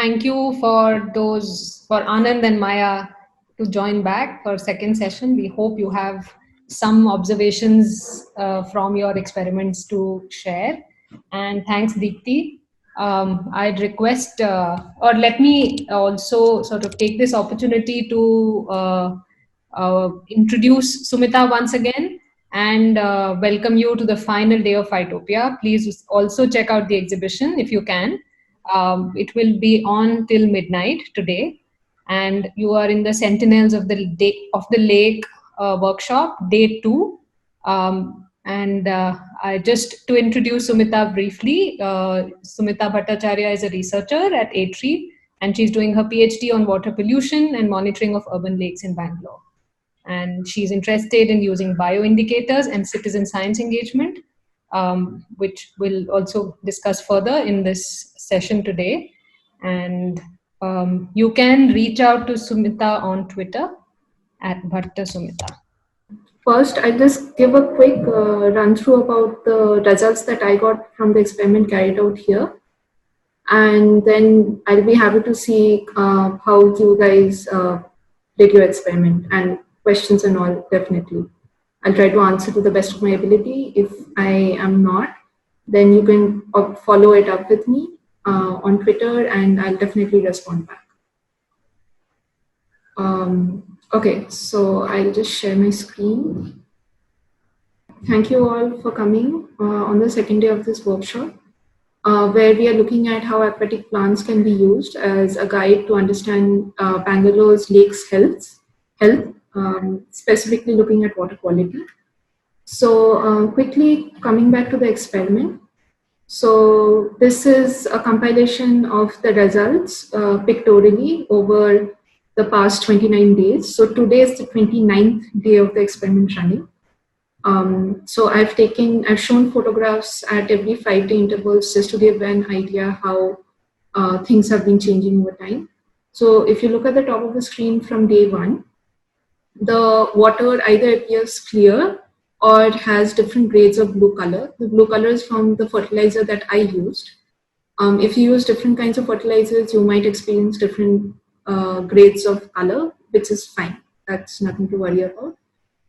thank you for Anand and Maya to join back for second session. We hope you have some observations from your experiments to share. And thanks, Deepti. I'd request, or let me also sort of take this opportunity to introduce Sumita once again and welcome you to the final day of Phytopia. Please also check out the exhibition if you can. It will be on till midnight today, and you are in the Sentinels of the Lake workshop, day 2. And I just to introduce Sumita briefly. Sumita Bhattacharya is a researcher at A-Tree, and she's doing her PhD on water pollution and monitoring of urban lakes in Bangalore. And she's interested in using bioindicators and citizen science engagement, which we'll also discuss further in this session today. And you can reach out to Sumita on Twitter at Bhatta Sumita. First, I'll just give a quick run through about the results that I got from the experiment carried out here. And then I'll be happy to see how you guys did your experiment and questions and all, definitely. I'll try to answer to the best of my ability. If I am not, then you can follow it up with me on Twitter and I'll definitely respond back. Okay, so I'll just share my screen. Thank you all for coming on the second day of this workshop, where we are looking at how aquatic plants can be used as a guide to understand Bangalore's lakes health, specifically looking at water quality. So quickly coming back to the experiment. So this is a compilation of the results pictorially over the past 29 days. So today is the 29th day of the experiment running. So I've shown photographs at every 5-day intervals just to give an idea how things have been changing over time. So if you look at the top of the screen from day 1, the water either appears clear or it has different grades of blue color. The blue color is from the fertilizer that I used. If you use different kinds of fertilizers, you might experience different grades of color, which is fine. That's nothing to worry about.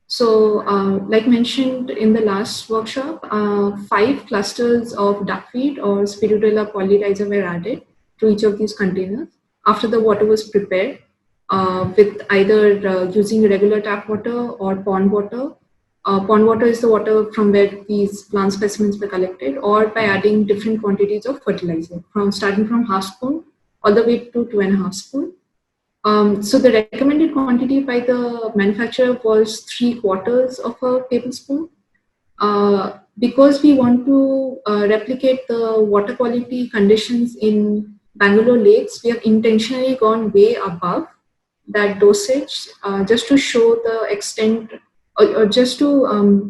So, like mentioned in the last workshop, 5 clusters of duckweed or Spirulina polyriza were added to each of these containers after the water was prepared with either using regular tap water or pond water. Pond water is the water from where these plant specimens were collected, or by adding different quantities of fertilizer, starting from half spoon all the way to 2.5 spoon. So the recommended quantity by the manufacturer was 3/4 of a tablespoon. Because we want to replicate the water quality conditions in Bangalore lakes, we have intentionally gone way above that dosage just to show the extent or just to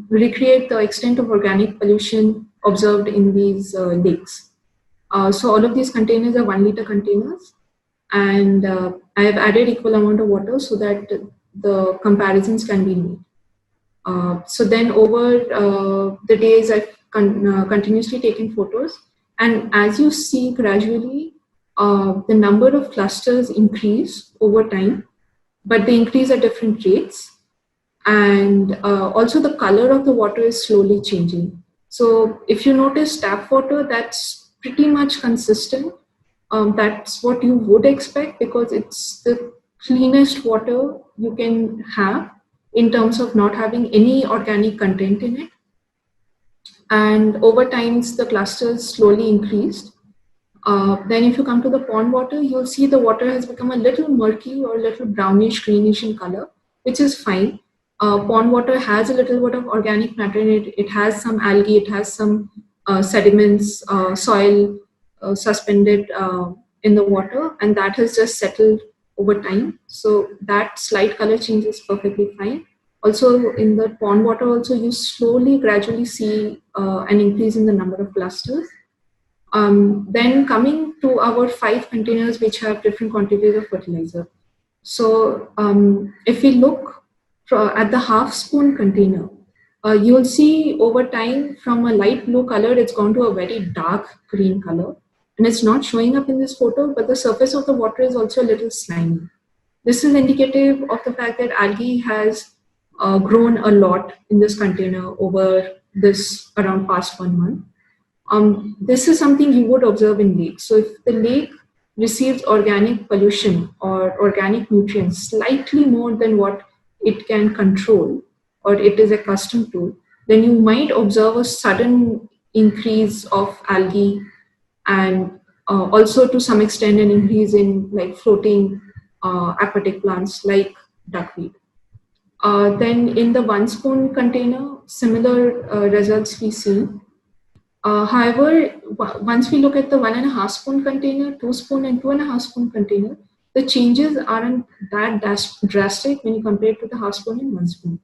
recreate the extent of organic pollution observed in these lakes. So all of these containers are 1-liter containers, and I have added equal amount of water so that the comparisons can be made. So then over the days I've continuously taken photos, and as you see gradually the number of clusters increase over time, but they increase at different rates. And also the color of the water is slowly changing. So if you notice tap water, that's pretty much consistent. That's what you would expect because it's the cleanest water you can have in terms of not having any organic content in it. And over time, the clusters slowly increased. Then if you come to the pond water, you'll see the water has become a little murky or a little brownish, greenish in color, which is fine. Pond water has a little bit of organic matter in it. It has some algae, it has some sediments, soil suspended in the water, and that has just settled over time. So that slight color change is perfectly fine. Also in the pond water also, you slowly, gradually see an increase in the number of clusters. Then coming to our 5 containers which have different quantities of fertilizer. So if we look at the half spoon container, you'll see over time from a light blue color, it's gone to a very dark green color. and it's not showing up in this photo, but the surface of the water is also a little slimy. This is indicative of the fact that algae has grown a lot in this container over this around past 1 month. This is something you would observe in lakes. So if the lake receives organic pollution or organic nutrients slightly more than what it can control or it is accustomed to, then you might observe a sudden increase of algae and also to some extent an increase in like floating aquatic plants like duckweed. Then in the 1 spoon container, similar results we see. However, once we look at the 1.5 spoon container, 2 spoon and 2.5 spoon container, the changes aren't that drastic when you compare it to the half spoon and 1 spoon.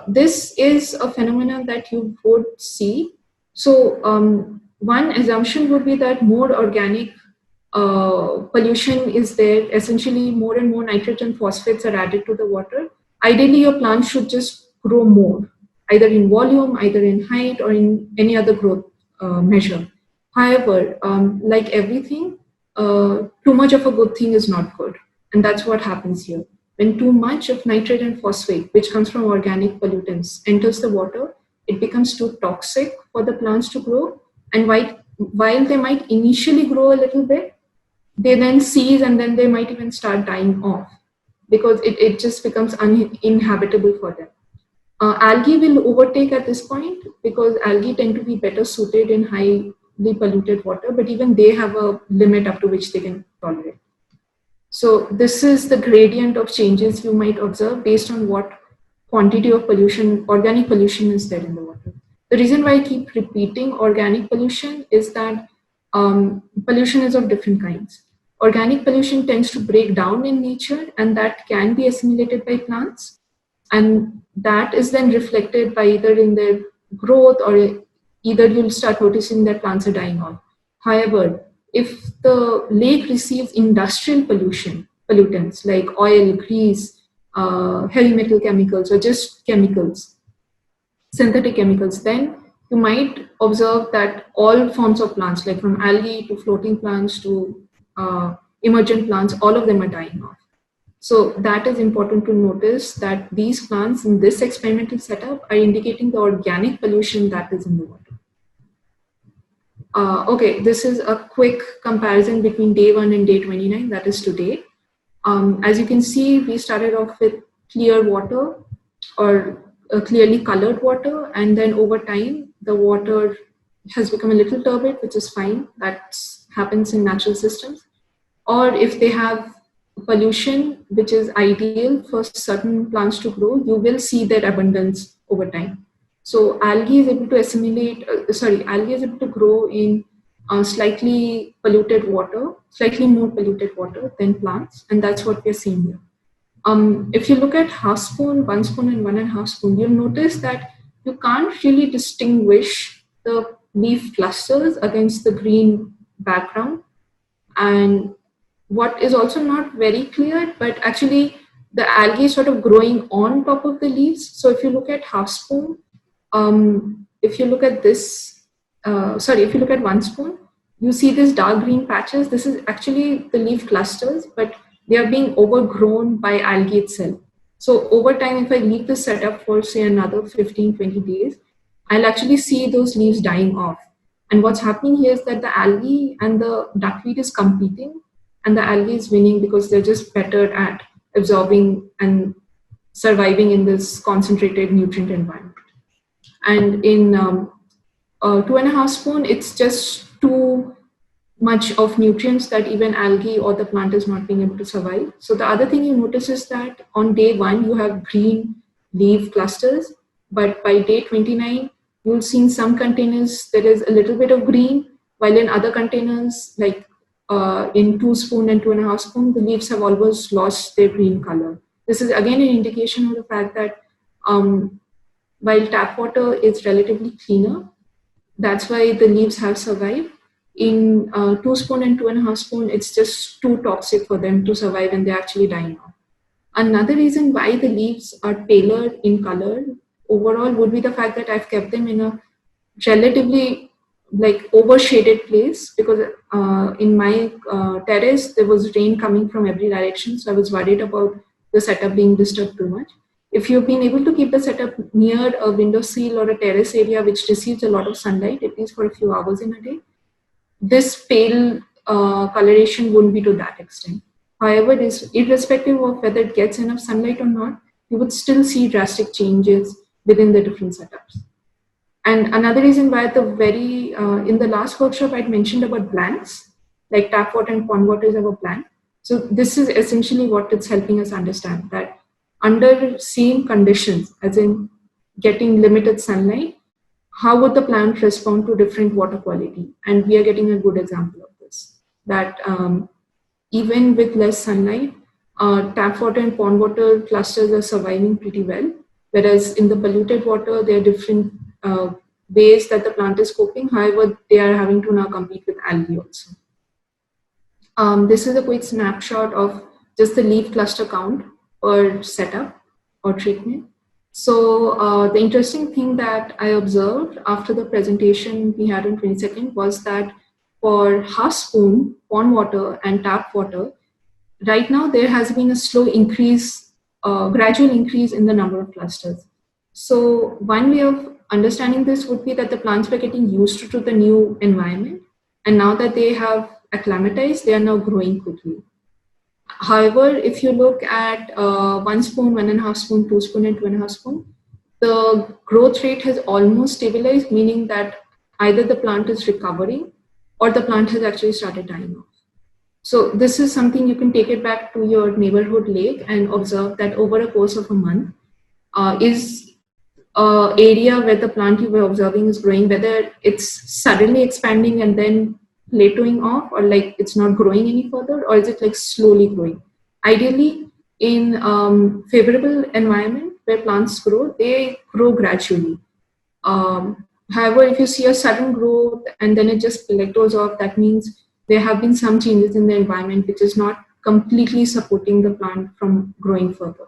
This is a phenomenon that you would see. So one assumption would be that more organic pollution is there. Essentially, more and more nitrogen phosphates are added to the water. Ideally, your plant should just grow more, either in volume, either in height, or in any other growth measure. However, like everything, too much of a good thing is not good. And that's what happens here. When too much of nitrate and phosphate, which comes from organic pollutants, enters the water, it becomes too toxic for the plants to grow. And while they might initially grow a little bit, they then cease and then they might even start dying off because it just becomes uninhabitable for them. Algae will overtake at this point because algae tend to be better suited in highly polluted water, but even they have a limit up to which they can tolerate. So this is the gradient of changes you might observe based on what quantity of pollution, organic pollution is there in the water. The reason why I keep repeating organic pollution is that pollution is of different kinds. Organic pollution tends to break down in nature and that can be assimilated by plants. And that is then reflected by either in their growth or either you'll start noticing that plants are dying off. However, if the lake receives industrial pollutants like oil, grease, heavy metal chemicals, or just chemicals, synthetic chemicals, then you might observe that all forms of plants, like from algae to floating plants to emergent plants, all of them are dying off. So that is important to notice that these plants in this experimental setup are indicating the organic pollution that is in the water. Okay, this is a quick comparison between day 1 and day 29, that is today. As you can see, we started off with clear water or clearly colored water, and then over time, the water has become a little turbid, which is fine. That happens in natural systems. Or if they have pollution, which is ideal for certain plants to grow, you will see their abundance over time. So algae is able to assimilate, algae is able to grow in slightly polluted water, slightly more polluted water than plants, and that's what we're seeing here. If you look at half spoon, 1 spoon, and 1.5 spoon, you'll notice that you can't really distinguish the leaf clusters against the green background. And what is also not very clear, but actually the algae is sort of growing on top of the leaves. So if you look at half spoon, if you look at this, if you look at 1 spoon, you see these dark green patches. This is actually the leaf clusters, but they are being overgrown by algae itself. So over time, if I leave this setup for say another 15, 20 days, I'll actually see those leaves dying off. And what's happening here is that the algae and the duckweed is competing, and the algae is winning because they're just better at absorbing and surviving in this concentrated nutrient environment. And in 2.5 spoon, it's just too much of nutrients that even algae or the plant is not being able to survive. So the other thing you notice is that on day 1, you have green leaf clusters, but by day 29, you'll see in some containers there is a little bit of green, while in other containers, like in 2 spoon and 2.5 spoon, the leaves have almost lost their green color. This is again an indication of the fact that while tap water is relatively cleaner, that's why the leaves have survived. In 2 spoon and 2.5 spoon, it's just too toxic for them to survive and they're actually dying off. Another reason why the leaves are paler in color overall would be the fact that I've kept them in a relatively like overshaded place, because in my terrace there was rain coming from every direction, so I was worried about the setup being disturbed too much. If you've been able to keep the setup near a window sill or a terrace area which receives a lot of sunlight, at least for a few hours in a day, this pale coloration wouldn't be to that extent. However, irrespective of whether it gets enough sunlight or not, you would still see drastic changes within the different setups. And another reason why in the last workshop I'd mentioned about blanks, like tap water and pond water is our blank. So this is essentially what it's helping us understand, that under same conditions, as in getting limited sunlight, how would the plant respond to different water quality? And we are getting a good example of this, that even with less sunlight, tap water and pond water clusters are surviving pretty well. Whereas in the polluted water, there are different ways that the plant is coping. However, they are having to now compete with algae also. This is a quick snapshot of just the leaf cluster count per setup or treatment. So the interesting thing that I observed after the presentation we had on 22nd was that for half spoon, pond water and tap water, right now there has been a slow increase, gradual increase in the number of clusters. So one way of understanding this would be that the plants were getting used to the new environment, and now that they have acclimatized, they are now growing quickly. However, if you look at 1 spoon, 1.5 spoon, 2 spoon, and 2.5 spoon, the growth rate has almost stabilized, meaning that either the plant is recovering or the plant has actually started dying off. So this is something you can take it back to your neighborhood lake and observe that over a course of a month, is area where the plant you were observing is growing, whether it's suddenly expanding and then plateauing off, or like it's not growing any further, or is it like slowly growing? Ideally, in favorable environment where plants grow, they grow gradually. However, if you see a sudden growth and then it just plateaus off, that means there have been some changes in the environment which is not completely supporting the plant from growing further.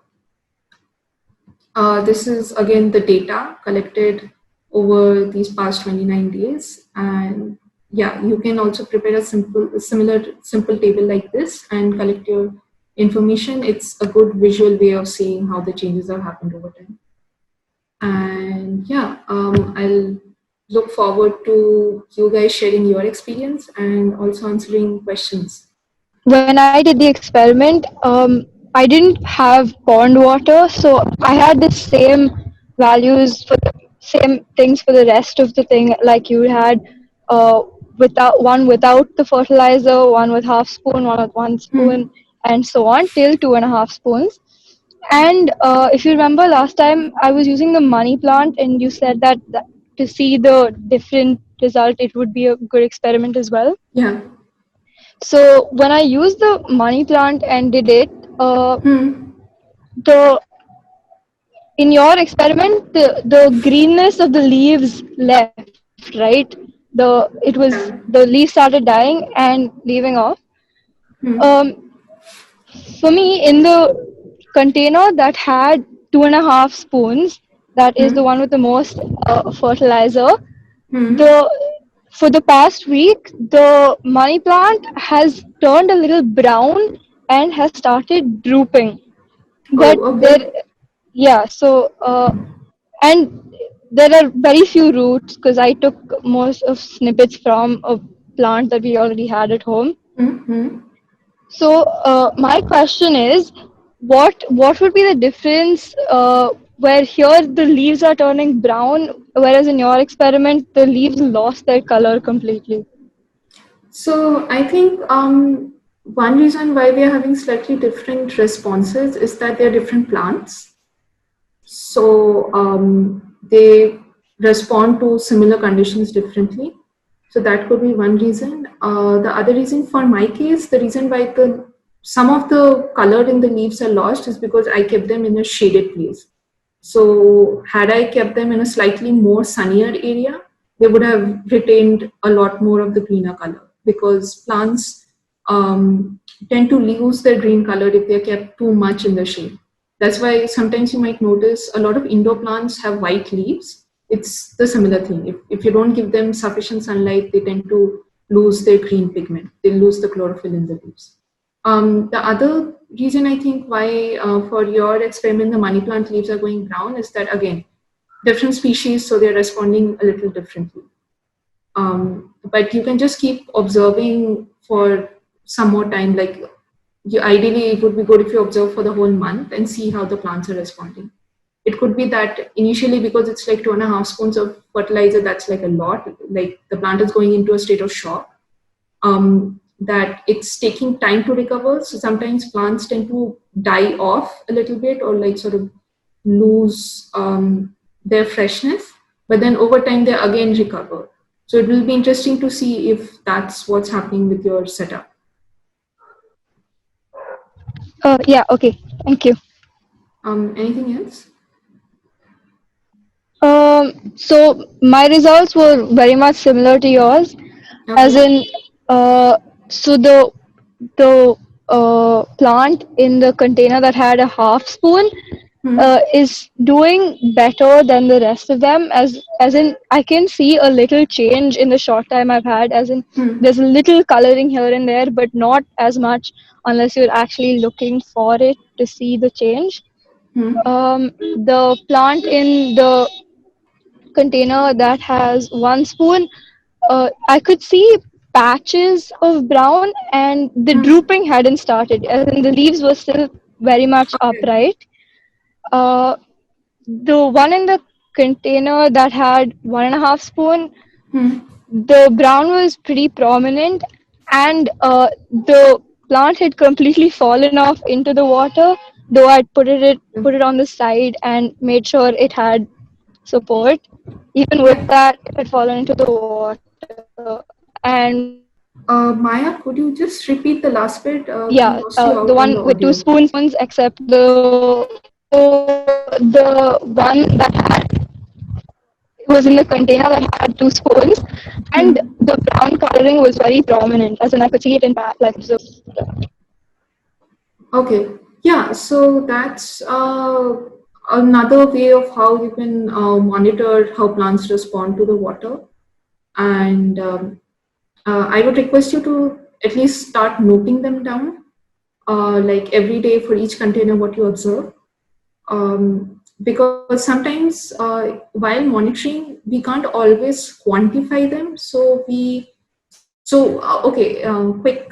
This is again the data collected over these past 29 days. And yeah, you can also prepare a simple table like this and collect your information. It's a good visual way of seeing how the changes have happened over time. And yeah, I'll look forward to you guys sharing your experience and also answering questions. When I did the experiment, I didn't have pond water, so I had the same values for the same things for the rest of the thing, like you had without the fertilizer, one with half spoon, one with 1 spoon, and so on till 2.5 spoons. And if you remember last time, I was using the money plant, and you said that to see the different result, it would be a good experiment as well. Yeah. So when I used the money plant and did it, in your experiment, the greenness of the leaves left, right? The leaves started dying and leaving off. For me, in the container that had 2.5 spoons, that is the one with the most fertilizer. For the past week, the money plant has turned a little brown and has started drooping. But and there are very few roots because I took most of snippets from a plant that we already had at home. So my question is, what would be the difference where here the leaves are turning brown, whereas in your experiment the leaves lost their color completely? So I think one reason why we are having slightly different responses is that they're different plants. So they respond to similar conditions differently. So that could be one reason. The other reason for my case, the reason why some of the color in the leaves are lost is because I kept them in a shaded place. So had I kept them in a slightly more sunnier area, they would have retained a lot more of the greener color, because plants tend to lose their green color if they're kept too much in the shade. That's why sometimes you might notice a lot of indoor plants have white leaves, it's the similar thing. If you don't give them sufficient sunlight, they tend to lose their green pigment. They lose the chlorophyll in the leaves. The other reason I think why for your experiment the money plant leaves are going brown is that, again, different species, so they're responding a little differently. But you can just keep observing for some more time. Like, ideally, it would be good if you observe for the whole month and see how the plants are responding. It could be that initially, because it's like 2.5 spoons of fertilizer, that's like a lot. Like the plant is going into a state of shock. That it's taking time to recover. So sometimes plants tend to die off a little bit or like sort of lose their freshness. But then over time, they again recover. So it will be interesting to see if that's what's happening with your setup. Yeah, okay. Thank you. Anything else? So my results were very much similar to yours, as in, so the plant in the container that had a half spoon is doing better than the rest of them, as in I can see a little change in the short time I've had, as in there's a little coloring here and there, but not as much unless you're actually looking for it to see the change. The plant in the container that has 1 spoon, I could see patches of brown, and the drooping hadn't started, and the leaves were still very much upright. The one in the container that had 1.5 spoon, the brown was pretty prominent, and the plant had completely fallen off into the water, though I'd put it on the side and made sure it had support. Even with that, it had fallen into the water. And Maya, could you just repeat the last bit? yeah, the one with 2 spoons, except the one that had, was in the container that had 2 spoons, and the brown coloring was very prominent, as in I could see it in like so. Okay, yeah, so that's another way of how you can monitor how plants respond to the water. And I would request you to at least start noting them down, like every day for each container what you observe. Because sometimes while monitoring, we can't always quantify them. So quick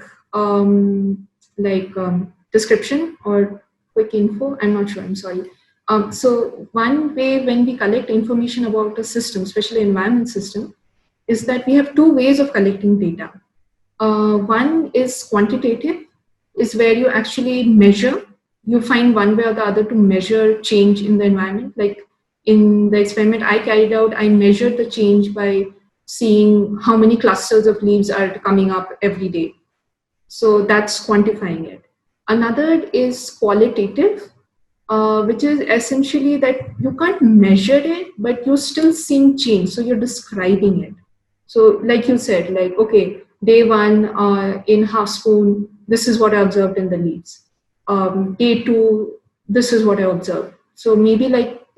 description or quick info. I'm not sure, I'm sorry. So one way when we collect information about a system, especially environment system, is that we have 2 ways of collecting data. One is quantitative, is where you actually measure. You find one way or the other to measure change in the environment. Like in the experiment I carried out, I measured the change by seeing how many clusters of leaves are coming up every day. So that's quantifying it. Another is qualitative, which is essentially that you can't measure it, but you're still seeing change. So you're describing it. So like you said, like, okay, day 1 in half spoon, this is what I observed in the leaves. Day 2, this is what I observed. So maybe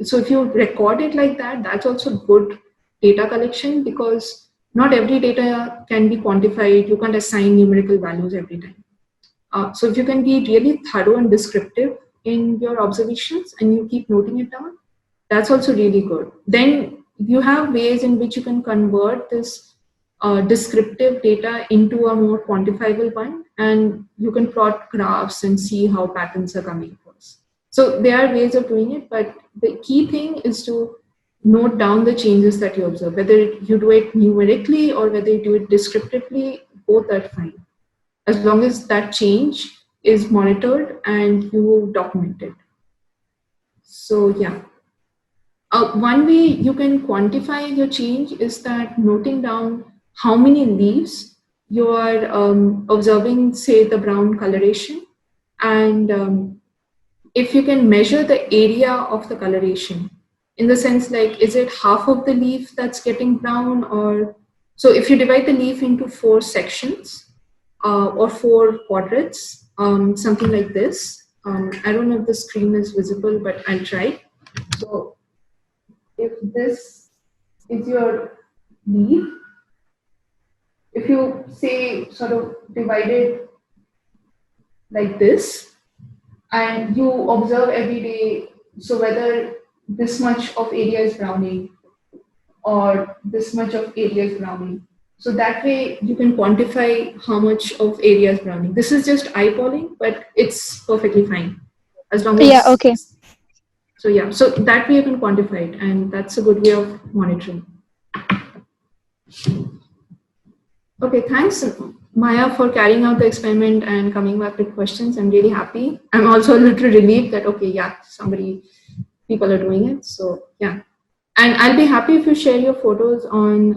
so if you record it like that, that's also good data collection, because not every data can be quantified. You can't assign numerical values every time. So if you can be really thorough and descriptive in your observations and you keep noting it down, that's also really good. Then you have ways in which you can convert this descriptive data into a more quantifiable one, and you can plot graphs and see how patterns are coming across. So there are ways of doing it, but the key thing is to note down the changes that you observe. Whether you do it numerically or whether you do it descriptively, both are fine, as long as that change is monitored and you document it. So yeah. One way you can quantify your change is that noting down how many leaves you are observing, say, the brown coloration, and if you can measure the area of the coloration, in the sense like, is it half of the leaf that's getting brown? Or so if you divide the leaf into 4 sections or 4 quadrants, something like this. I don't know if the screen is visible, but I'll try. So if this is your leaf. If you say sort of divide it like this, and you observe every day, so whether this much of area is browning or this much of area is browning. So that way you can quantify how much of area is browning. This is just eyeballing, but it's perfectly fine as long Yeah, as. okay. So yeah, so that way you can quantify it, and that's a good way of monitoring. Okay, thanks, Maya, for carrying out the experiment and coming back with questions. I'm really happy. I'm also a little relieved that, okay, yeah, people are doing it. So yeah. And I'll be happy if you share your photos on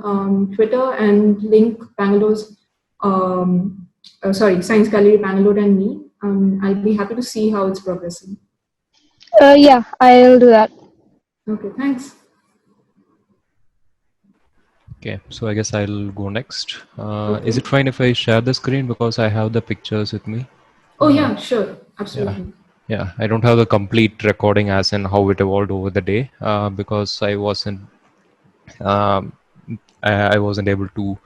Twitter and link Bangalore's, Science Gallery Bangalore and me. I'll be happy to see how it's progressing. Yeah, I'll do that. Okay, thanks. Okay, so I guess I'll go next. Is it fine if I share the screen because I have the pictures with me? Oh yeah, sure, absolutely. Yeah, I don't have the complete recording as in how it evolved over the day because I wasn't able to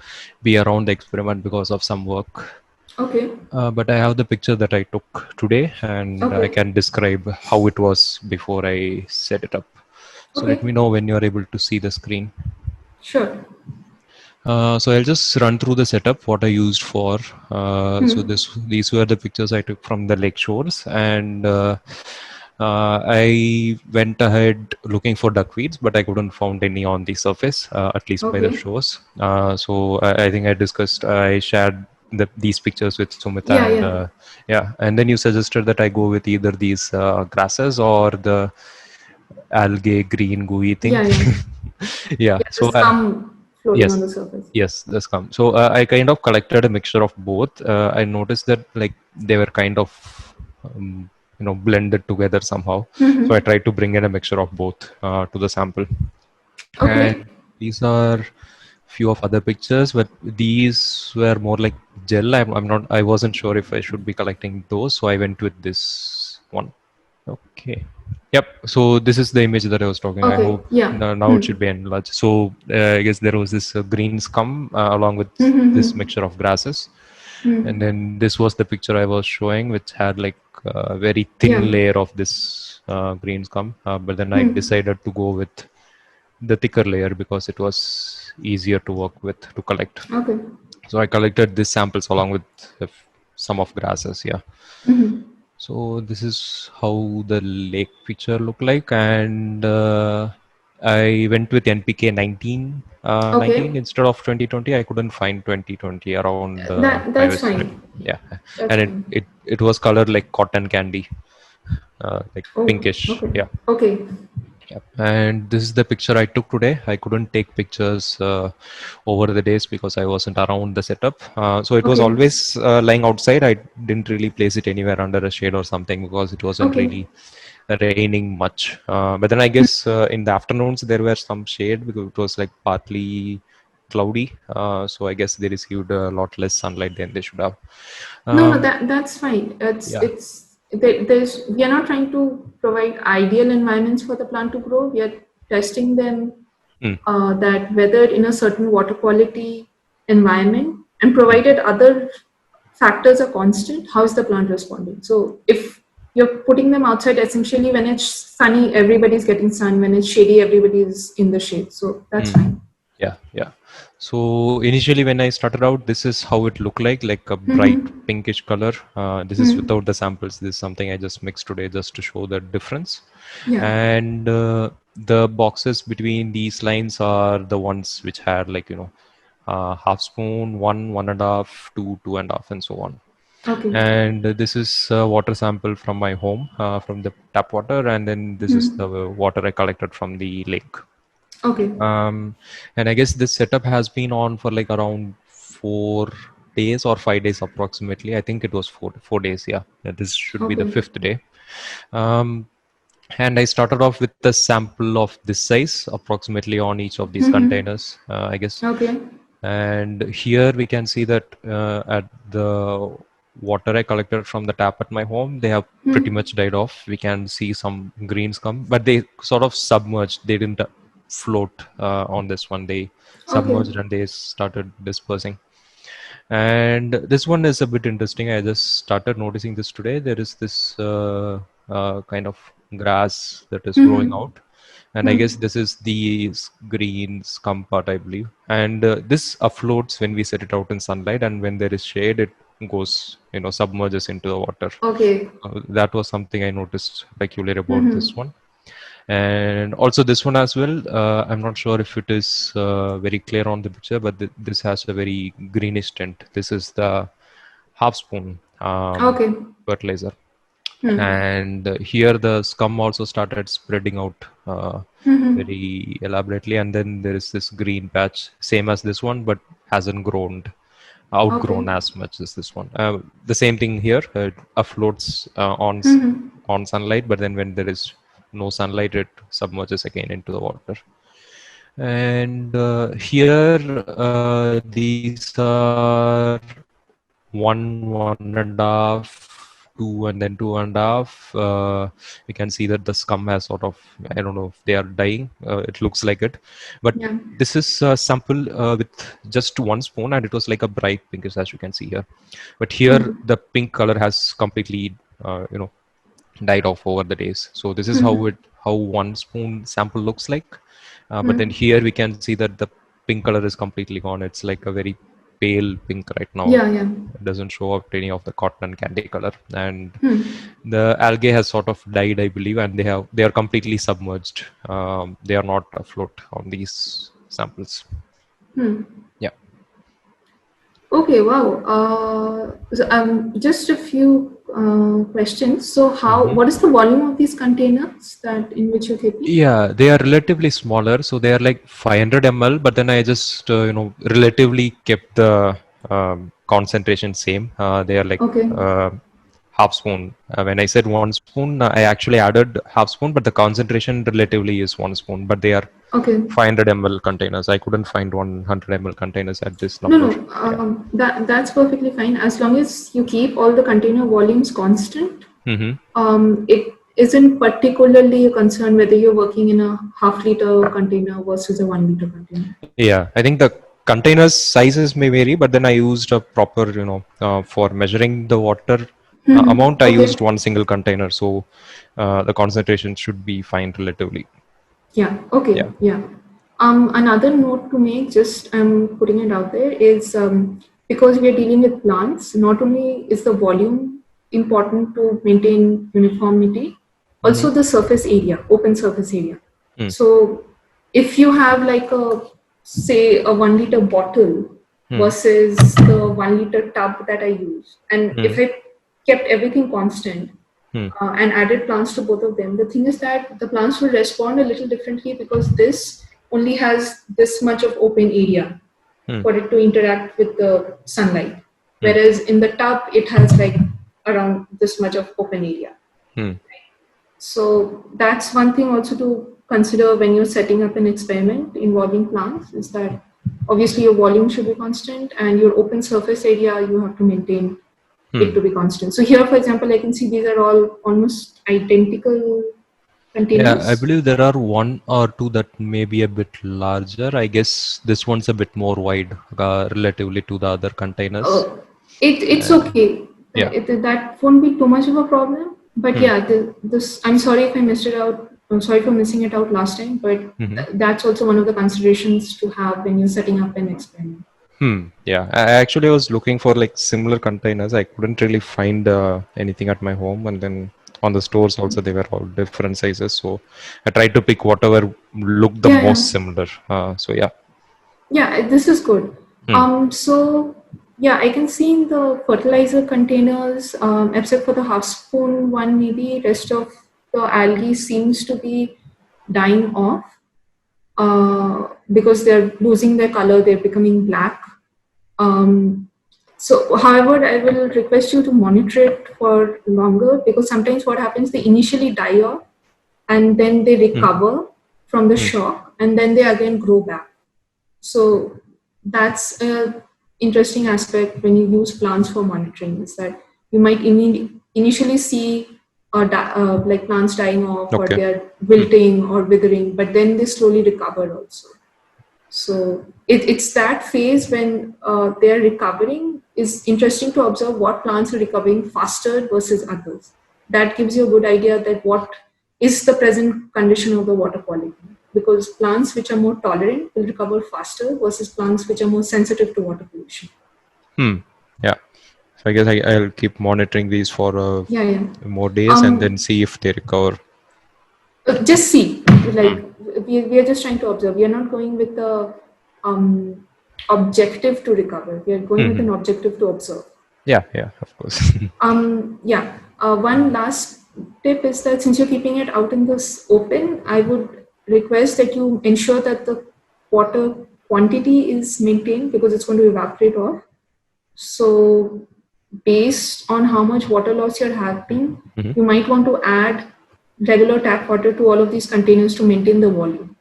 be around the experiment because of some work. Okay. But I have the picture that I took today, and I can describe how it was before I set it up. So let me know when you are able to see the screen. Sure. So I'll just run through the setup, what I used for. So these were the pictures I took from the lake shores, and I went ahead looking for duckweeds, but I couldn't find any on the surface, at least by the shores. So I think I shared these pictures with Sumita, and then you suggested that I go with either these grasses or the algae green gooey thing. Yeah. So floating on the surface. Yes, the scum. So I kind of collected a mixture of both. I noticed that like they were kind of blended together somehow. So I tried to bring in a mixture of both to the sample. And these are few of other pictures, but these were more like gel. I wasn't sure if I should be collecting those, so I went with this one. Okay. Yep. So this is the image that I was talking. I hope now it should be enlarged. So I guess there was this green scum along with this mixture of grasses, and then this was the picture I was showing, which had like a very thin layer of this green scum. But then I decided to go with the thicker layer because it was easier to work with to collect. Okay. So I collected these samples along with some of grasses. Yeah. So this is how the lake picture looked like, and I went with NPK 19 instead of 2020. I couldn't find 2020 around. That's fine. Yeah, and it was colored like cotton candy, like pinkish. Okay. Yeah. Okay. Yeah. And this is the picture I took today. I couldn't take pictures over the days because I wasn't around the setup. So it was always lying outside. I didn't really place it anywhere under a shade or something because it wasn't really raining much. But then I guess in the afternoons there were some shade because it was like partly cloudy. So I guess they received a lot less sunlight than they should have. No, that's fine. We are not trying to provide ideal environments for the plant to grow. We are testing them that whether in a certain water quality environment and provided other factors are constant, how is the plant responding? So if you're putting them outside, essentially when it's sunny, everybody's getting sun. When it's shady, everybody's in the shade. So that's fine. Yeah. So initially when I started out, this is how it looked like a bright pinkish color. This is without the samples. This is something I just mixed today just to show the difference. And the boxes between these lines are the ones which had like, half spoon, 1.5, 2, 2.5, and so on. And this is a water sample from my home, from the tap water. And then this is the water I collected from the lake. And I guess this setup has been on for like around 4 days or 5 days approximately. I think it was 4 days. Yeah, this should be the 5th day. And I started off with the sample of this size approximately on each of these containers, I guess. And here we can see that at the water I collected from the tap at my home, they have pretty much died off. We can see some green scum, but they sort of submerged. They didn't float on this one. They submerged and they started dispersing. And this one is a bit interesting. I just started noticing this today. There is this kind of grass that is growing out. And I guess this is the green scum part, I believe. And this afloats when we set it out in sunlight, and when there is shade, it goes, submerges into the water. Okay. That was something I noticed peculiar about this one. And also this one as well. I'm not sure if it is very clear on the picture, but this has a very greenish tint. This is the half spoon fertilizer. And here the scum also started spreading out very elaborately, and then there is this green patch, same as this one, but hasn't outgrown as much as this one. The same thing here, it afloats on sunlight, but then when there is no sunlight, it submerges again into the water. And here these are 1.5, 2, and then 2.5. We can see that the scum has sort of, I don't know if they are dying. It looks like it, but this is a sample with just 1 spoon, and it was like a bright pinkish, as you can see here. But here the pink color has completely, died off over the days. So this is how 1 spoon sample looks like. But then here we can see that the pink color is completely gone. It's like a very pale pink right now. It doesn't show up any of the cotton and candy color. And the algae has sort of died, I believe, and they are completely submerged. They are not afloat on these samples. Yeah. Okay, wow. So, just a few questions. So, what is the volume of these containers in which you're keeping? Yeah, they are relatively smaller. So they are like 500 ml, but then I just, relatively kept the concentration same. They are like half spoon. When I said 1 spoon, I actually added half spoon, but the concentration relatively is 1 spoon, but they are 500 ml containers. I couldn't find 100 ml containers at this number. No. That's perfectly fine. As long as you keep all the container volumes constant, it isn't particularly a concern whether you're working in a half-liter container versus a 1-liter container. Yeah, I think the containers sizes may vary, but then I used a proper, for measuring the water amount, I used 1 single container. So the concentration should be fine relatively. Yeah. Okay. Yeah. Another note to make, just I'm putting it out there, is because we are dealing with plants, not only is the volume important to maintain uniformity, also the surface area, open surface area. So if you have like say a 1-liter bottle versus the 1-liter tub that I use, and if I kept everything constant and added plants to both of them, the thing is that the plants will respond a little differently because this only has this much of open area for it to interact with the sunlight. Whereas in the tub, it has like around this much of open area. Right? So that's one thing also to consider when you're setting up an experiment involving plants, is that obviously your volume should be constant and your open surface area, you have to maintain it to be constant. So here, for example, I can see these are all almost identical containers. Yeah, I believe there are 1 or 2 that may be a bit larger. I guess this one's a bit more wide relatively to the other containers. It's okay. Yeah. That won't be too much of a problem. But this I'm sorry if I missed it out. I'm sorry for missing it out last time. But that's also one of the considerations to have when you're setting up an experiment. Yeah, I actually was looking for like similar containers. I couldn't really find anything at my home, and then on the stores also they were all different sizes. So I tried to pick whatever looked the most similar. So yeah. Yeah, this is good. So yeah, I can see in the fertilizer containers, except for the half spoon one, maybe rest of the algae seems to be dying off because they're losing their color, they're becoming black. So, however, I will request you to monitor it for longer, because sometimes what happens, they initially die off and then they recover from the shock and then they again grow back. So that's an interesting aspect when you use plants for monitoring, is that you might initially see like plants dying off, or Okay. they are wilting or withering, but then they slowly recover also. So it's that phase when they are recovering is interesting to observe what plants are recovering faster versus others. That gives you a good idea that what is the present condition of the water quality. Because plants which are more tolerant will recover faster versus plants which are more sensitive to water pollution. Yeah. So I guess I'll keep monitoring these for Yeah. more days and then see if they recover. Just see, like we are just trying to observe. We are not going with the objective to recover. We are going with an objective to observe. Yeah, of course. One last tip is that since you're keeping it out in this open, I would request that you ensure that the water quantity is maintained, because it's going to evaporate off. So based on how much water loss you're having, you might want to add regular tap water to all of these containers to maintain the volume.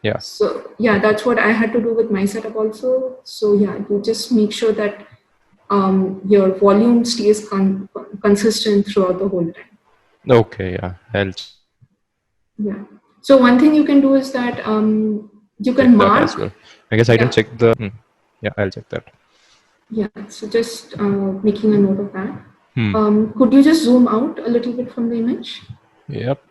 Yeah. So yeah, that's what I had to do with my setup also. So yeah, you just make sure that your volume stays consistent throughout the whole time. Okay, yeah. Yeah. So one thing you can do is that you can mark. That as well. I guess I didn't check the. Yeah, I'll check that. Yeah. So just making a note of that. Could you just zoom out a little bit from the image? Yep.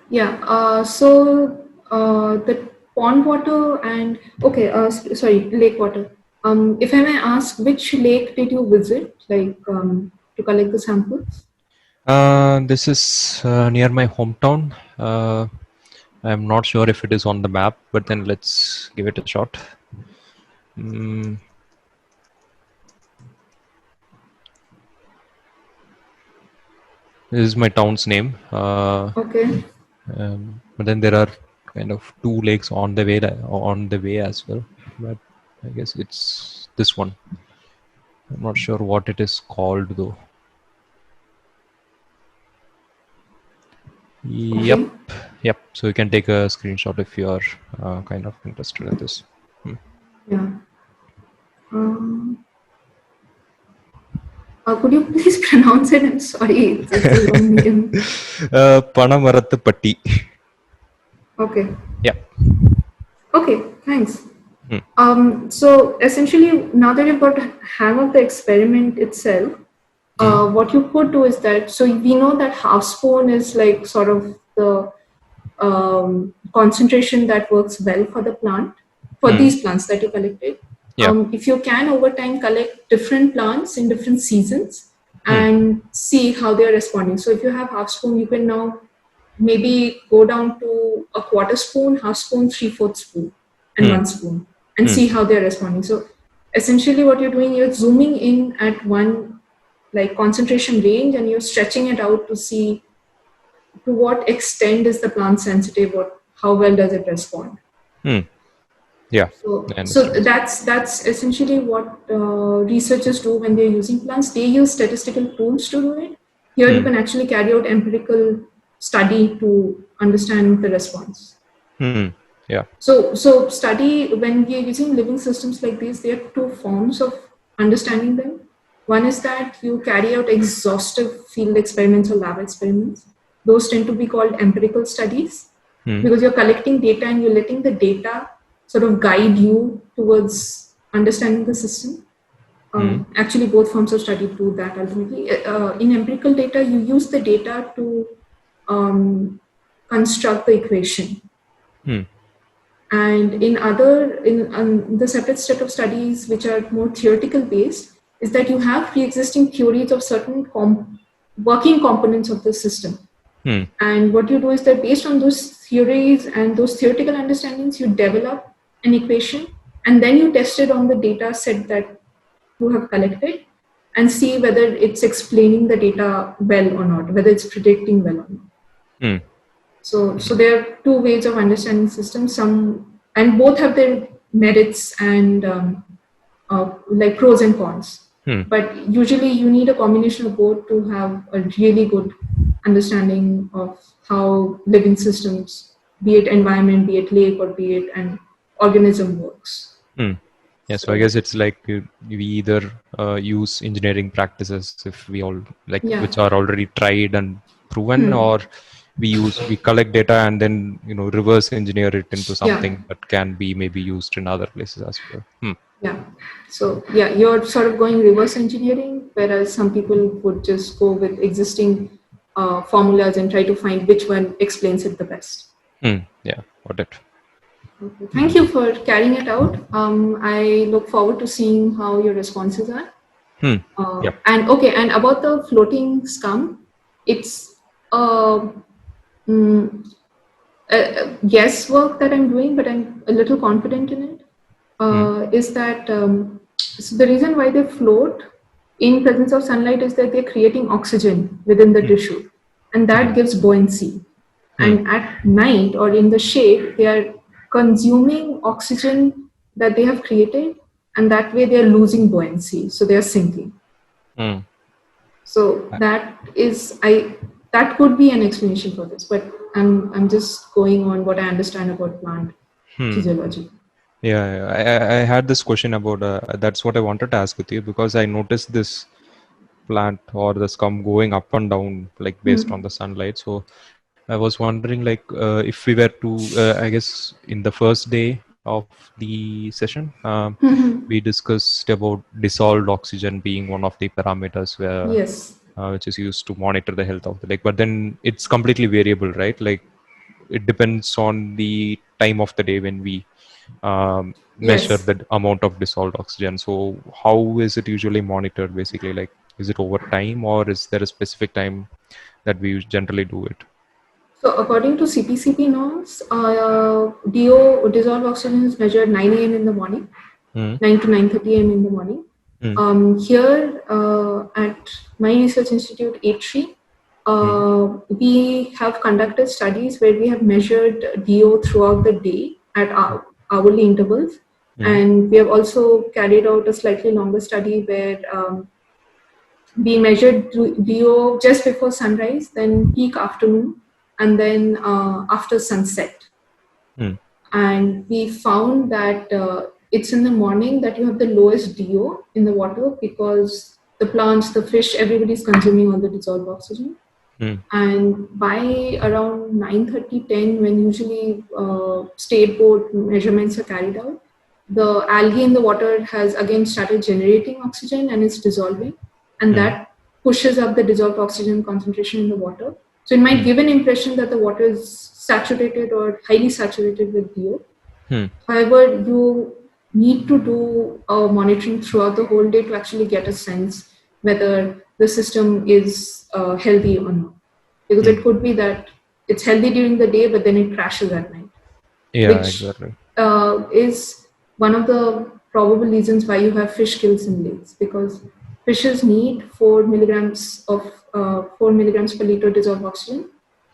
Yeah. So the pond water and lake water. If I may ask, which lake did you visit, like to collect the samples? This is near my hometown. I'm not sure if it is on the map, but then let's give it a shot. This is my town's name. Okay. But then there are kind of two lakes on the way as well. But I guess it's this one. I'm not sure what it is called though. Okay. Yep. So you can take a screenshot if you are kind of interested in this. Yeah. Could you please pronounce it? I'm sorry, it's a long name. Panamarathu Okay. Yeah. Okay, thanks. So essentially, now that you've got hang of the experiment itself, what you could do is that, so we know that half spoon is like sort of the concentration that works well for the plant, for these plants that you collected. Yeah. If you can over time collect different plants in different seasons and see how they are responding. So if you have half spoon, you can now maybe go down to a quarter spoon, half spoon, 3/4 spoon, and 1 spoon, and see how they're responding. So essentially what you're doing, you're zooming in at one like concentration range and you're stretching it out to see to what extent is the plant sensitive or how well does it respond. Yeah. So that's essentially what researchers do when they're using plants. They use statistical tools to do it. Here you can actually carry out empirical study to understand the response. Yeah. So study, when we are using living systems like these, there are two forms of understanding them. One is that you carry out exhaustive field experiments or lab experiments. Those tend to be called empirical studies because you're collecting data and you're letting the data sort of guide you towards understanding the system. Actually, both forms of study do that ultimately. In empirical data, you use the data to construct the equation. And in the separate set of studies which are more theoretical based, is that you have pre-existing theories of certain working components of the system. And what you do is that based on those theories and those theoretical understandings, you develop an equation and then you test it on the data set that you have collected and see whether it's explaining the data well or not, whether it's predicting well or not. So there are two ways of understanding systems, and both have their merits and like pros and cons. But usually you need a combination of both to have a really good understanding of how living systems, be it environment, be it lake, or be it an organism, works. Yeah, so I guess it's like we either use engineering practices if we all like Yeah. which are already tried and proven, or we collect data and then reverse engineer it into something that can be maybe used in other places as well. Yeah. So yeah, you're sort of going reverse engineering, whereas some people would just go with existing formulas and try to find which one explains it the best. Yeah, got it. Okay. Thank you for carrying it out. I look forward to seeing how your responses are. Yeah. And about the floating scum, it's guesswork that I'm doing, but I'm a little confident in it. Is that so the reason why they float in presence of sunlight is that they're creating oxygen within the tissue, and that gives buoyancy. And at night or in the shade, they are consuming oxygen that they have created, and that way they are losing buoyancy, so they are sinking. So that could be an explanation for this, but I'm just going on what I understand about plant physiology. Yeah, I had this question about that's what I wanted to ask with you, because I noticed this plant or the scum going up and down like based on the sunlight. So I was wondering like if we were to I guess in the first day of the session we discussed about dissolved oxygen being one of the parameters where Yes. which is used to monitor the health of the lake, but then it's completely variable, right? Like it depends on the time of the day when we measure Yes. the amount of dissolved oxygen. So how is it usually monitored basically? Like is it over time or is there a specific time that we generally do it? So according to CPCP norms, DO dissolved oxygen is measured 9 a.m. in the morning, 9 to 9:30 a.m. in the morning. Here at my research institute, A3, we have conducted studies where we have measured DO throughout the day at hourly intervals. And we have also carried out a slightly longer study where we measured DO just before sunrise, then peak afternoon, and then after sunset. And we found that it's in the morning that you have the lowest DO in the water, because the plants, the fish, everybody's consuming all the dissolved oxygen. And by around 9:30, 10, when usually state board measurements are carried out, the algae in the water has again started generating oxygen and it's dissolving, and that pushes up the dissolved oxygen concentration in the water. So it might give an impression that the water is saturated or highly saturated with DO. However, you need to do monitoring throughout the whole day to actually get a sense whether the system is healthy or not. Because it could be that it's healthy during the day, but then it crashes at night. Yeah, which exactly. Is one of the probable reasons why you have fish kills in lakes, because fishes need 4 milligrams per liter dissolved oxygen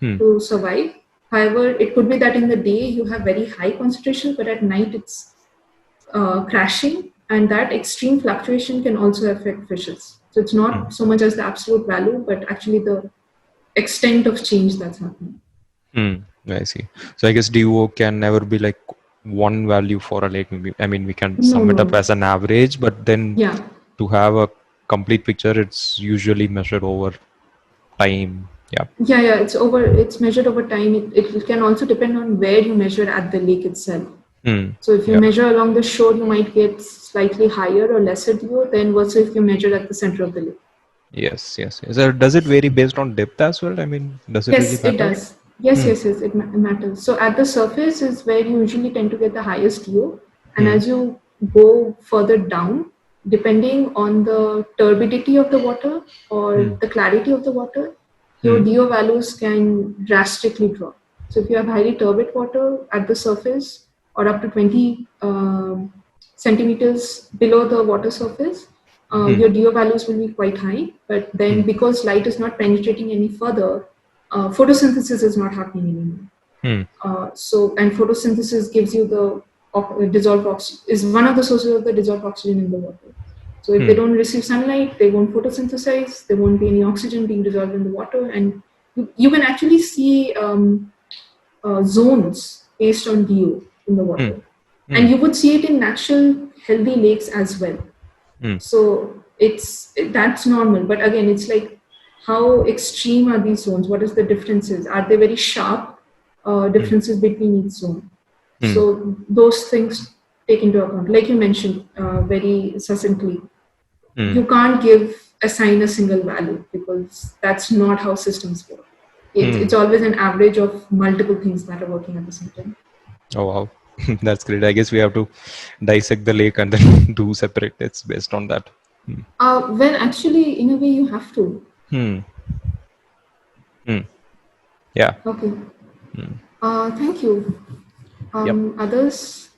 to survive. However, it could be that in the day you have very high concentrations, but at night it's crashing, and that extreme fluctuation can also affect fishes. So it's not so much as the absolute value, but actually the extent of change that's happening. I see. So I guess DO can never be like one value for a lake. I mean, we can sum it up as an average, but then to have a complete picture, it's usually measured over time. Yeah. It's measured over time. It can also depend on where you measure at the lake itself. So if you measure along the shore, you might get slightly higher or lesser DO than versus if you measure at the center of the lake. Yes. Does it vary based on depth as well? I mean, does it really matter? It does. Yes, it matters. So at the surface is where you usually tend to get the highest DO. And as you go further down, depending on the turbidity of the water or the clarity of the water, your DO values can drastically drop. So if you have highly turbid water at the surface or up to 20 centimeters below the water surface, your DO values will be quite high. But then because light is not penetrating any further, photosynthesis is not happening anymore. And photosynthesis gives you the dissolved oxygen, is one of the sources of the dissolved oxygen in the water. So if they don't receive sunlight, they won't photosynthesize, there won't be any oxygen being dissolved in the water, and you can actually see zones based on DO in the water. And you would see it in natural healthy lakes as well. Mm. So that's normal. But again, it's like, how extreme are these zones? What is the differences? Are they very sharp differences between each zone? So those things take into account. Like you mentioned very succinctly, you can't assign a single value, because that's not how systems work. It's always an average of multiple things that are working at the same time. Oh wow, that's great. I guess we have to dissect the lake and then do separate tests based on that. Well, actually, in a way, you have to. Yeah. Okay. Thank you. Yep. Others?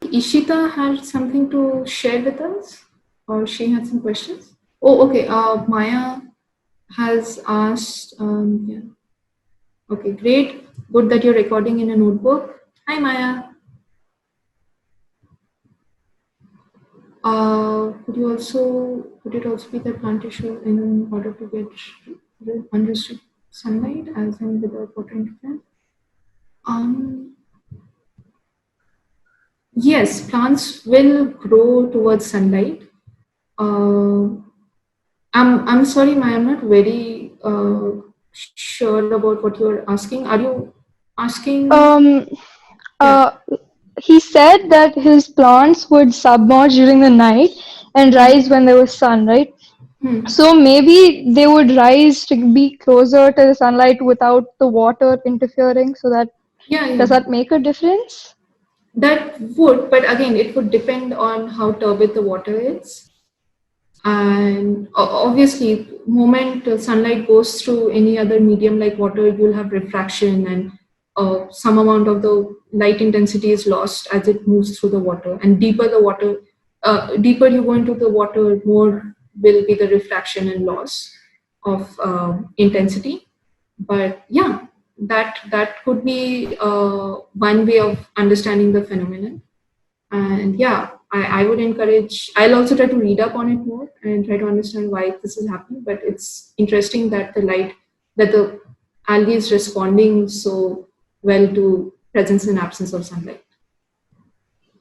Ishita had something to share with us, or she had some questions. Oh, okay. Maya has asked. Yeah. Okay, great. Good that you're recording in a notebook. Hi, Maya. Could it also be that plant tissue in order to get unrestricted sunlight, as in without water interference? Yes, plants will grow towards sunlight. I'm sorry, Maya, I'm not very sure about what you're asking. Are you asking? He said that his plants would submerge during the night and rise when there was sun, right? So maybe they would rise to be closer to the sunlight without the water interfering. So that does that make a difference? That would, but again, it would depend on how turbid the water is. And obviously, moment sunlight goes through any other medium like water, you'll have refraction, and some amount of the light intensity is lost as it moves through the water. And deeper deeper you go into the water, more will be the refraction and loss of intensity. But yeah, that could be one way of understanding the phenomenon. And yeah, I would encourage, I'll also try to read up on it more and try to understand why this is happening. But it's interesting that the algae is responding so well to presence and absence of sunlight.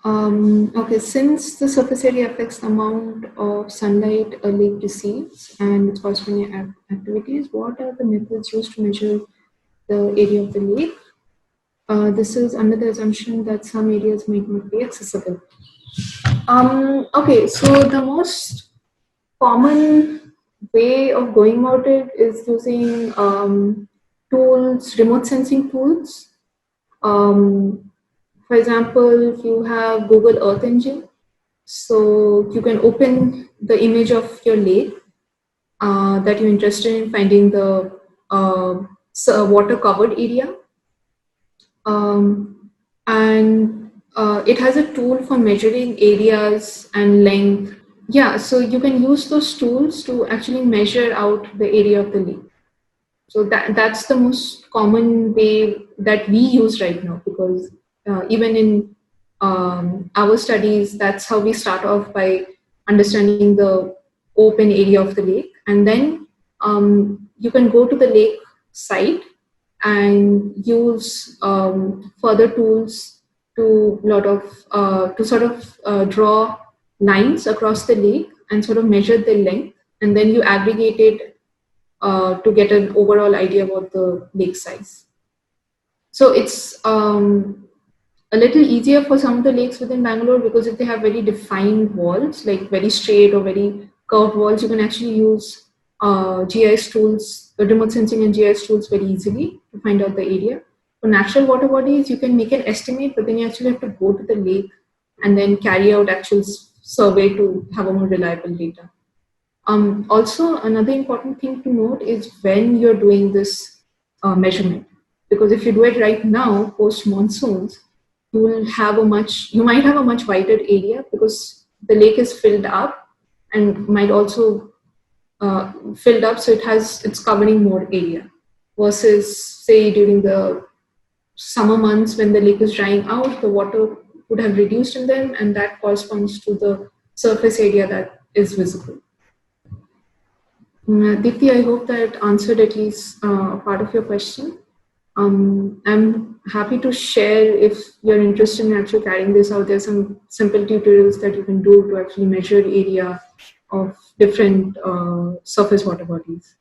Okay, since the surface area affects the amount of sunlight a lake receives and its corresponding activities, what are the methods used to measure the area of the lake? This is under the assumption that some areas might not be accessible. Okay, so the most common way of going about it is using tools, remote sensing tools. For example, if you have Google Earth Engine, so you can open the image of your lake that you're interested in finding the water covered area. And it has a tool for measuring areas and length. Yeah, so you can use those tools to actually measure out the area of the lake. So that's the most common way that we use right now, because even in our studies, that's how we start off, by understanding the open area of the lake. And then you can go to the lake site and use further tools to sort of draw lines across the lake and sort of measure the length, and then you aggregate it to get an overall idea about the lake size. So it's a little easier for some of the lakes within Bangalore, because if they have very defined walls, like very straight or very curved walls, you can actually use GIS tools, remote sensing and GIS tools very easily to find out the area. For natural water bodies, you can make an estimate, but then you actually have to go to the lake and then carry out actual survey to have a more reliable data. Also, another important thing to note is when you're doing this measurement, because if you do it right now, post monsoons, you might have a much wider area, because the lake is filled up and might also filled up, so it's covering more area, versus say during the summer months when the lake is drying out, the water would have reduced in them, and that corresponds to the surface area that is visible. Dipti, I hope that answered at least part of your question. I'm happy to share if you're interested in actually carrying this out. There's some simple tutorials that you can do to actually measure area of different surface water bodies.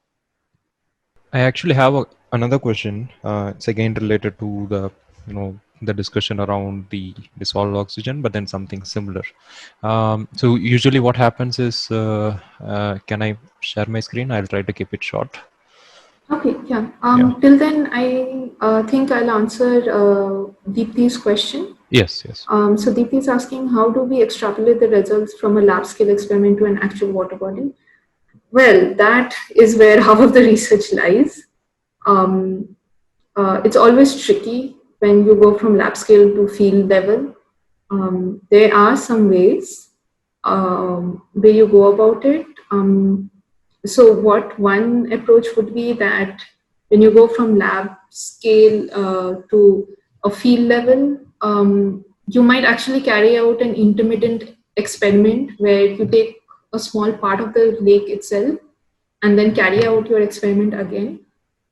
I actually have another question. It's again related to the discussion around the dissolved oxygen, but then something similar. So usually what happens is, can I share my screen? I'll try to keep it short. Okay, yeah. Till then, I think I'll answer Deepti's question. Yes. So Deepti is asking, how do we extrapolate the results from a lab scale experiment to an actual water body? Well, that is where half of the research lies. It's always tricky when you go from lab scale to field level. There are some ways where you go about it. So what one approach would be that when you go from lab scale to a field level, you might actually carry out an intermittent experiment where you take a small part of the lake itself and then carry out your experiment again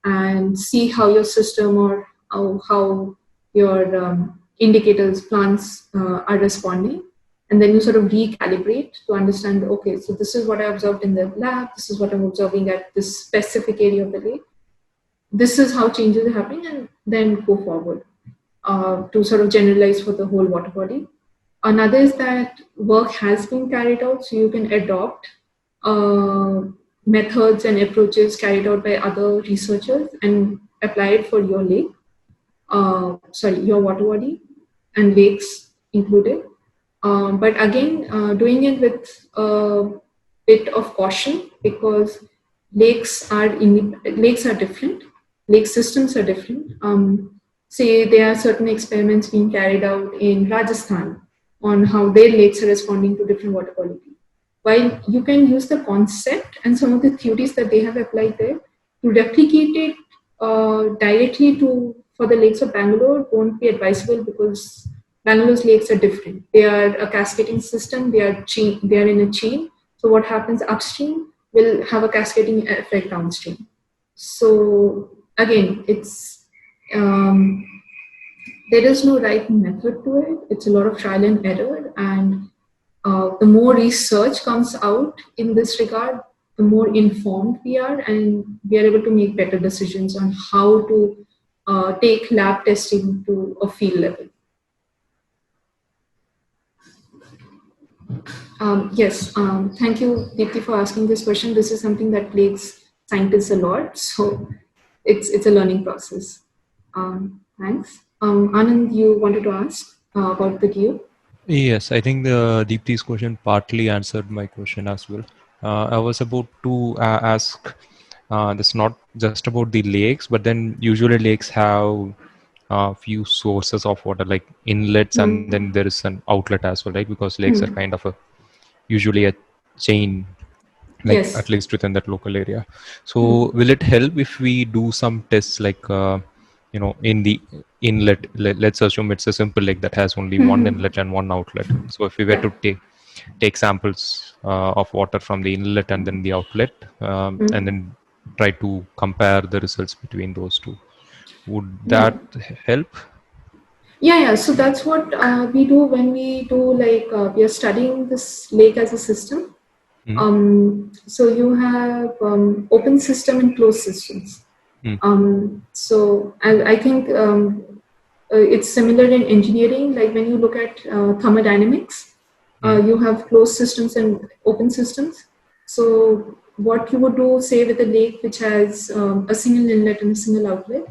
and see how your system or how your indicators, plants are responding. And then you sort of recalibrate to understand, okay, so this is what I observed in the lab, this is what I'm observing at this specific area of the lake. This is how changes are happening, and then go forward to sort of generalize for the whole water body. Another is that work has been carried out, so you can adopt methods and approaches carried out by other researchers and apply it for your lake, your water body and lakes included. But again, doing it with a bit of caution, because lakes are different, lake systems are different. Say there are certain experiments being carried out in Rajasthan on how their lakes are responding to different water quality. While you can use the concept and some of the theories that they have applied there, to replicate it directly for the lakes of Bangalore won't be advisable, because Bangalore's lakes are different. They are a cascading system. They are in a chain. So what happens upstream will have a cascading effect downstream. So again, it's there is no right method to it. It's a lot of trial and error, and the more research comes out in this regard, the more informed we are, and we are able to make better decisions on how to take lab testing to a field level. Yes, thank you, Deepti, for asking this question. This is something that plagues scientists a lot, so it's a learning process. Thanks. Anand, you wanted to ask about the DU? Yes, I think the Deepti's question partly answered my question as well. I was about to ask, this not just about the lakes, but then usually lakes have a few sources of water, like inlets, and then there is an outlet as well, right? Because lakes are kind of usually a chain, like Yes. at least within that local area. So will it help if we do some tests, like in the inlet, let's assume it's a simple lake that has only one inlet and one outlet. So if we were to take samples of water from the inlet and then the outlet, and then try to compare the results between those two, would that help? Yeah. So that's what we do when we do, like, we are studying this lake as a system. So you have open system and closed systems. So I think it's similar in engineering. Like when you look at thermodynamics, you have closed systems and open systems. So what you would do, say, with a lake which has a single inlet and a single outlet,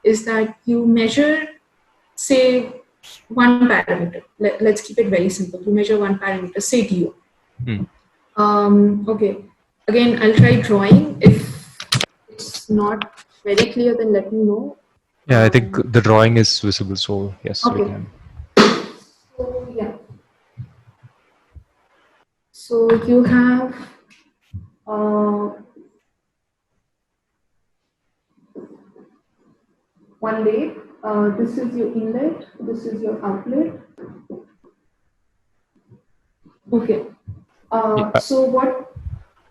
is that you measure, say, one parameter. Let's keep it very simple. You measure one parameter, say DO. Okay. Again, I'll try drawing. If it's not very clear, then let me know. Yeah, I think the drawing is visible, so yes, okay. we can. So yeah. So you have one lake. This is your inlet. This is your outlet. Okay. So what?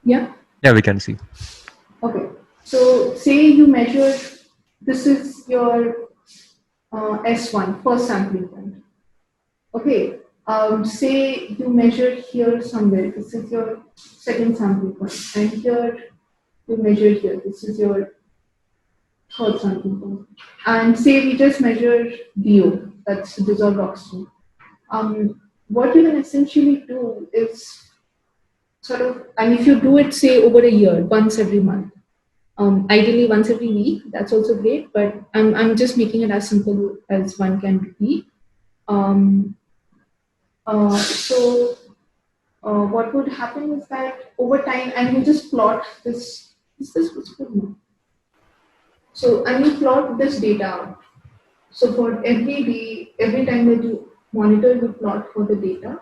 Yeah. Yeah, we can see. Okay. So say you measure this is your S1, first sampling point. Okay, say you measure here somewhere, this is your second sampling point, and here you measure here, this is your third sampling point. And say we just measure DO, that's dissolved oxygen. What you can essentially do is sort of, and if you do it, say, over a year, once every month, ideally once every week, that's also great, but I'm just making it as simple as one can be. What would happen is that over time, and you just plot this. Is this what's good now? So, and you plot this data out. So for every day, every time that you monitor, you plot for the data.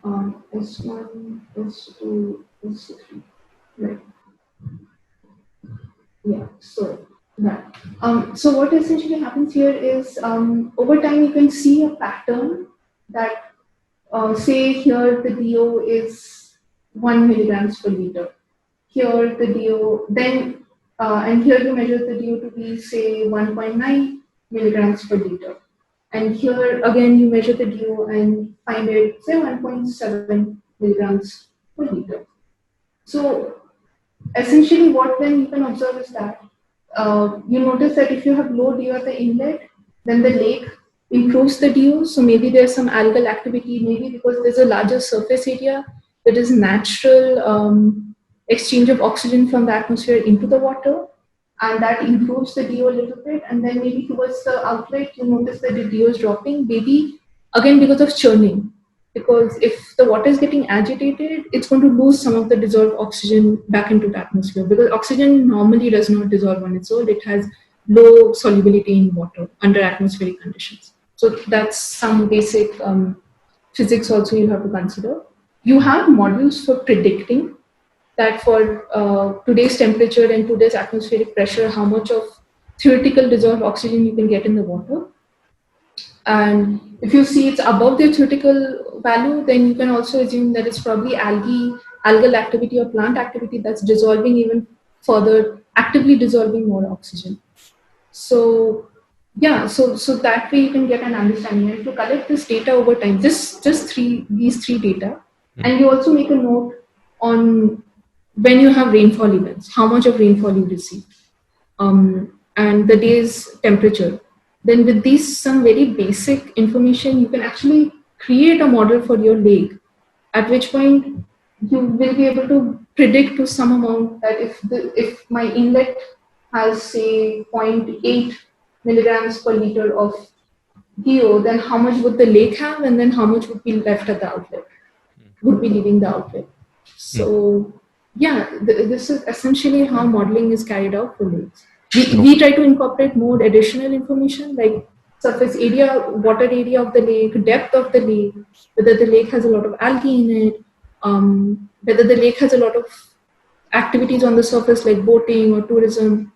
S1, S2, S3, right? Yeah. So that. So what essentially happens here is over time you can see a pattern that say here the DO is 1 milligrams per liter. Here the DO, then and here you measure the DO to be say 1.9 milligrams per liter. And here again you measure the DO and find it say 1.7 milligrams per liter. So essentially what then you can observe is that you notice that if you have low DO at the inlet, then the lake improves the DO. So maybe there's some algal activity, maybe because there's a larger surface area, there is natural exchange of oxygen from the atmosphere into the water, and that improves the DO a little bit. And then maybe towards the outlet, you notice that the DO is dropping, maybe again because of churning. Because if the water is getting agitated, it's going to lose some of the dissolved oxygen back into the atmosphere. Because oxygen normally does not dissolve on its own; it has low solubility in water under atmospheric conditions. So that's some basic physics also you have to consider. You have models for predicting that for today's temperature and today's atmospheric pressure, how much of theoretical dissolved oxygen you can get in the water. And if you see it's above the theoretical value, then you can also assume that it's probably algal activity or plant activity that's dissolving even further, actively dissolving more oxygen. So yeah, so that way you can get an understanding. And to collect this data over time, these three data, and you also make a note on when you have rainfall events, how much of rainfall you receive, and the day's temperature. Then with these some very basic information, you can actually create a model for your lake, at which point you will be able to predict to some amount that if my inlet has say 0.8 milligrams per liter of DO, then how much would the lake have, and then how much would be left at the outlet, would be leaving the outlet. So yeah, this is essentially how modeling is carried out for lakes. We try to incorporate more additional information like surface area, water area of the lake, depth of the lake, whether the lake has a lot of algae in it, whether the lake has a lot of activities on the surface like boating or tourism.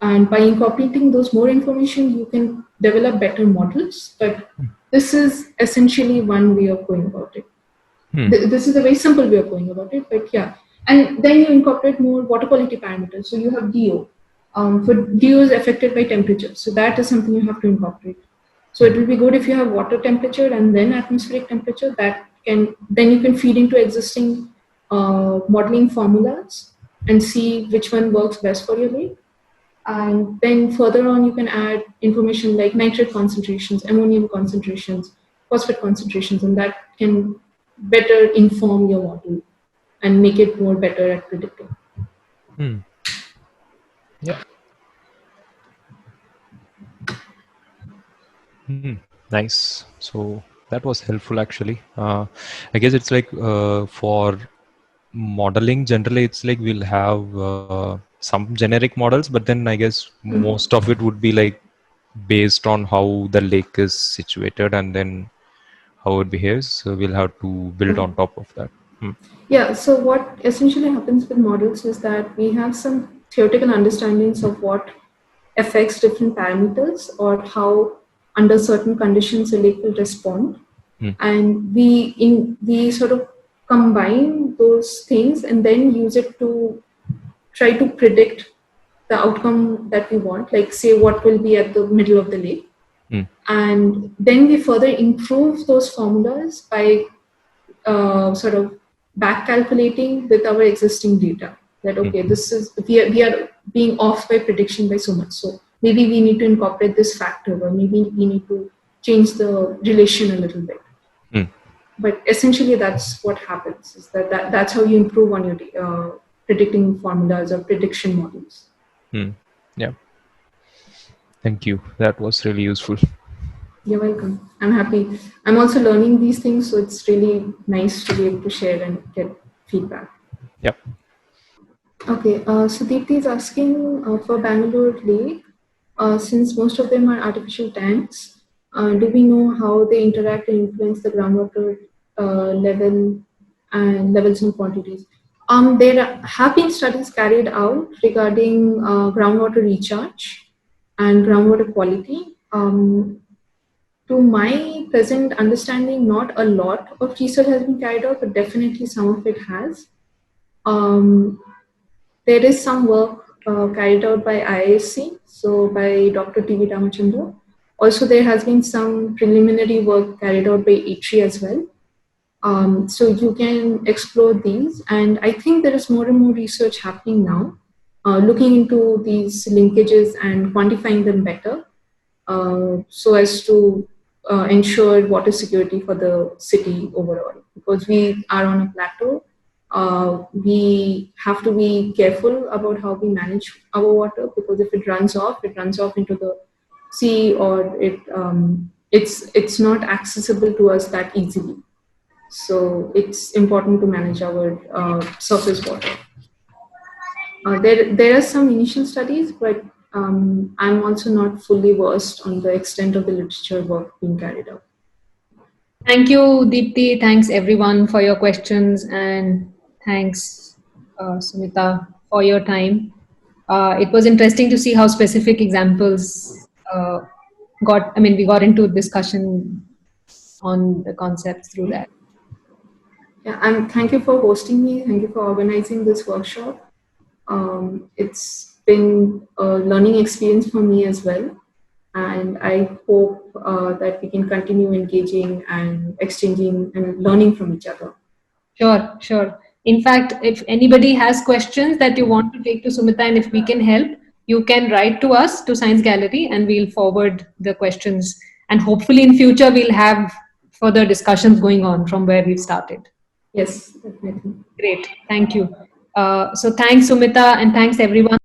And by incorporating those more information, you can develop better models. But this is essentially one way of going about it. This is a very simple way of going about it, but yeah. And then you incorporate more water quality parameters. So you have DO. For DO is affected by temperature. So that is something you have to incorporate. So it will be good if you have water temperature and then atmospheric temperature. Then you can feed into existing modeling formulas and see which one works best for your lake. And then further on, you can add information like nitrate concentrations, ammonium concentrations, phosphate concentrations, and that can better inform your model and make it more better at predicting. Yeah. Nice. So that was helpful actually. I guess it's like for modeling generally it's like we'll have some generic models, but then I guess most of it would be like based on how the lake is situated and then how it behaves. So we'll have to build on top of that. Yeah, so what essentially happens with models is that we have some theoretical understandings of what affects different parameters or how under certain conditions a lake will respond. And we sort of combine those things and then use it to try to predict the outcome that we want, like say what will be at the middle of the lake. And then we further improve those formulas by sort of back calculating with our existing data that, okay, this is, we are being off by prediction by so much. So maybe we need to incorporate this factor, or maybe we need to change the relation a little bit. But essentially that's what happens, is that's how you improve on your predicting formulas or prediction models. Yeah. Thank you. That was really useful. You're welcome. I'm happy. I'm also learning these things, so it's really nice to be able to share and get feedback. Yep. Okay, so Deepthi is asking for Bangalore Lake, since most of them are artificial tanks, do we know how they interact and influence the groundwater level and levels and quantities? There have been studies carried out regarding groundwater recharge and groundwater quality. To my present understanding, not a lot of research has been carried out, but definitely some of it has. There is some work carried out by IISc, so by Dr. T.V. Ramachandra. Also, there has been some preliminary work carried out by ITRI as well. So you can explore these, and I think there is more and more research happening now, looking into these linkages and quantifying them better, so as to ensure water security for the city overall. Because we are on a plateau, we have to be careful about how we manage our water, because if it runs off into the sea, or it's not accessible to us that easily. So it's important to manage our surface water. There are some initial studies, but I'm also not fully versed on the extent of the literature work being carried out. Thank you, Deepthi. Thanks everyone for your questions, and thanks, Sumita, for your time. It was interesting to see how specific examples we got into discussion on the concepts through that. Yeah, and thank you for hosting me. Thank you for organizing this workshop. It's been a learning experience for me as well. And I hope that we can continue engaging and exchanging and learning from each other. Sure, sure. In fact, if anybody has questions that you want to take to Sumita, and if we can help, you can write to us, to Science Gallery, and we'll forward the questions. And hopefully in future, we'll have further discussions going on from where we've started. Yes, definitely. Great. Thank you. So thanks, Sumita, and thanks everyone.